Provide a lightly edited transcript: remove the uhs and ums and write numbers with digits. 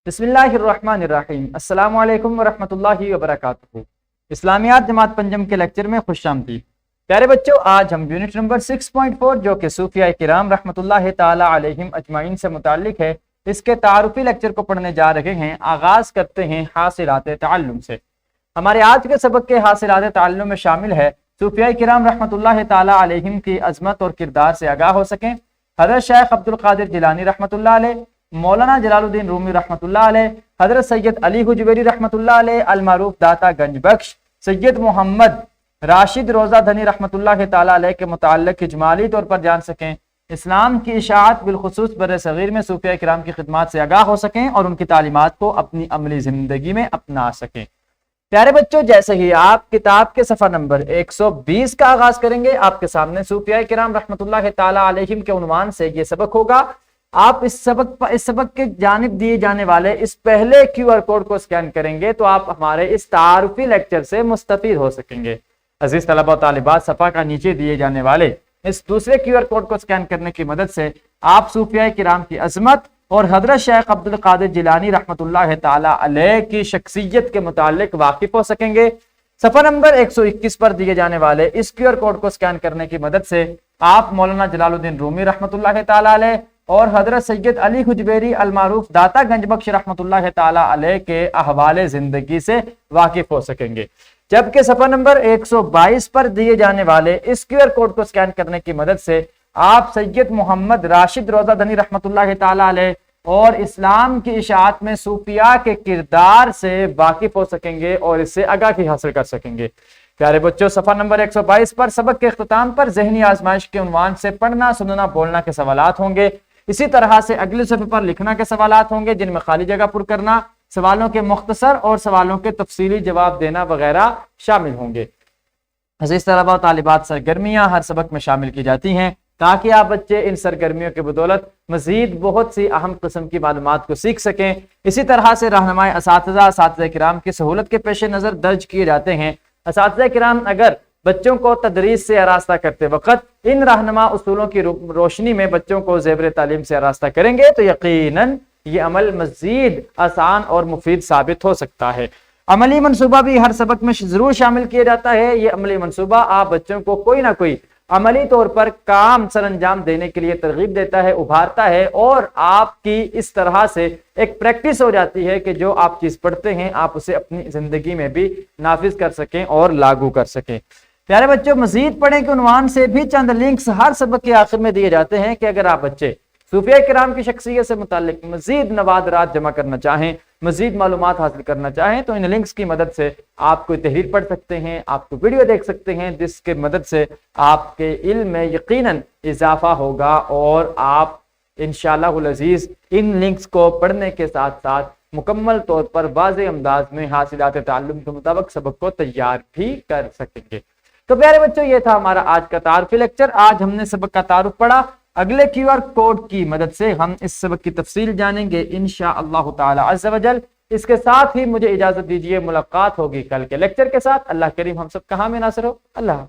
بسم اللہ الرحمن الرحیم۔ السلام علیکم ورحمۃ اللہ وبرکاتہ۔ اسلامیات جماعت پنجم کے لیکچر میں خوش آمدید۔ پیارے بچوں، آج ہم یونٹ نمبر 6.4 جو کہ صوفیاء کرام رحمۃ اللہ تعالی علیہم اجمعین سے متعلق ہے، اس کے تعارفی لیکچر کو پڑھنے جا رہے ہیں۔ آغاز کرتے ہیں حاصلات تعلم سے۔ ہمارے آج کے سبق کے حاصلات تعلم میں شامل ہے صوفیاء کرام رحمۃ اللہ تعالی علیہم کی عظمت اور کردار سے آگاہ ہو سکیں۔ حضرت شیخ عبد القادر جیلانی رحمۃ اللہ علیہ، مولانا جلال الدین رومی رحمۃ اللہ علیہ، حضرت سید علی حجویری رحمۃ اللہ علیہ المعروف داتا گنج بخش، سید محمد راشد روزہ دھنی رحمۃ اللہ تعالی علیہ کے متعلق اجمالی طور پر جان سکیں، اسلام کی اشاعت بالخصوص بر صغیر میں صوفیاء کرام کی خدمات سے آگاہ ہو سکیں اور ان کی تعلیمات کو اپنی عملی زندگی میں اپنا سکیں۔ پیارے بچوں، جیسے ہی آپ کتاب کے صفحہ نمبر 120 کا آغاز کریں گے، آپ کے سامنے صوفیاء کرام رحمۃ اللہ تعالی علیہم کے عنوان سے یہ سبق ہوگا۔ آپ اس سبق کے جانب دیے جانے والے اس پہلے QR کوڈ کو سکین کریں گے تو آپ ہمارے اس تعارفی لیکچر سے مستفید ہو سکیں گے۔ عزیز طلبہ و طالبات، صفحہ کا نیچے دیے جانے والے اس دوسرے QR کوڈ کو سکین کرنے کی مدد سے آپ صوفیاء کرام کی عظمت اور حضرت شیخ عبد القادر جیلانی رحمۃ اللہ تعالی علیہ کی شخصیت کے متعلق واقف ہو سکیں گے۔ صفحہ نمبر 121 پر دیے جانے والے اس QR کوڈ کو سکین کرنے کی مدد سے آپ مولانا جلال الدین رومی رحمۃ اللہ تعالی علیہ اور حضرت سید علی حجویری المعروف داتا گنج بخش رحمۃ اللہ تعالی علیہ کے احوال زندگی سے واقف ہو سکیں گے، جبکہ صفحہ نمبر 122 پر دیے جانے والے اس QR کوڈ کو سکین کرنے کی مدد سے آپ سید محمد راشد روزہ دھنی رحمۃ اللہ تعالی علیہ اور اسلام کی اشاعت میں صوفیاء کے کردار سے واقف ہو سکیں گے اور اس سے آگاہی حاصل کر سکیں گے۔ پیارے بچوں، صفحہ نمبر 122 پر سبق کے اختتام پر ذہنی آزمائش کے عنوان سے پڑھنا، سننا، بولنا کے سوالات ہوں گے۔ اسی طرح سے اگلے صفحے پر لکھنا کے سوالات ہوں گے، جن میں خالی جگہ پر کرنا، سوالوں کے مختصر اور سوالوں کے تفصیلی جواب دینا وغیرہ شامل ہوں گے۔ عزیز طلبہ و طالبات، سرگرمیاں ہر سبق میں شامل کی جاتی ہیں تاکہ آپ بچے ان سرگرمیوں کے بدولت مزید بہت سی اہم قسم کی معلومات کو سیکھ سکیں۔ اسی طرح سے رہنمائی اساتذہ کرام کی سہولت کے پیش نظر درج کیے جاتے ہیں۔ اساتذہ کرام اگر بچوں کو تدریس سے آراستہ کرتے وقت ان رہنما اصولوں کی روشنی میں بچوں کو زیور تعلیم سے آراستہ کریں گے تو یقیناً یہ عمل مزید آسان اور مفید ثابت ہو سکتا ہے۔ عملی منصوبہ بھی ہر سبق میں ضرور شامل کیا جاتا ہے۔ یہ عملی منصوبہ آپ بچوں کو کوئی نہ کوئی عملی طور پر کام سر انجام دینے کے لیے ترغیب دیتا ہے، ابھارتا ہے اور آپ کی اس طرح سے ایک پریکٹس ہو جاتی ہے کہ جو آپ چیز پڑھتے ہیں آپ اسے اپنی زندگی میں بھی نافذ کر سکیں اور لاگو کر سکیں۔ پیارے بچوں، مزید پڑھیں کے عنوان سے بھی چند لنکس ہر سبق کے آخر میں دیے جاتے ہیں کہ اگر آپ بچے صوفیاء کرام کی شخصیت سے متعلق مزید نوادرات جمع کرنا چاہیں، مزید معلومات حاصل کرنا چاہیں تو ان لنکس کی مدد سے آپ کوئی تحریر پڑھ سکتے ہیں، آپ کو ویڈیو دیکھ سکتے ہیں، جس کی مدد سے آپ کے علم میں یقیناً اضافہ ہوگا اور آپ انشاءاللہ العزیز ان لنکس کو پڑھنے کے ساتھ ساتھ مکمل طور پر واضح انداز میں حاصلات تعلم کے مطابق سبق کو تیار بھی کر سکیں گے۔ تو پیارے بچوں، یہ تھا ہمارا آج کا تعارفی لیکچر۔ آج ہم نے سبق کا تعارف پڑھا۔ اگلے QR کوڈ کی مدد سے ہم اس سبق کی تفصیل جانیں گے انشاءاللہ تعالی عز و جل۔ اس کے ساتھ ہی مجھے اجازت دیجیے، ملاقات ہوگی کل کے لیکچر کے ساتھ۔ اللہ کریم ہم سب کا حامی ناصر ہو۔ اللہ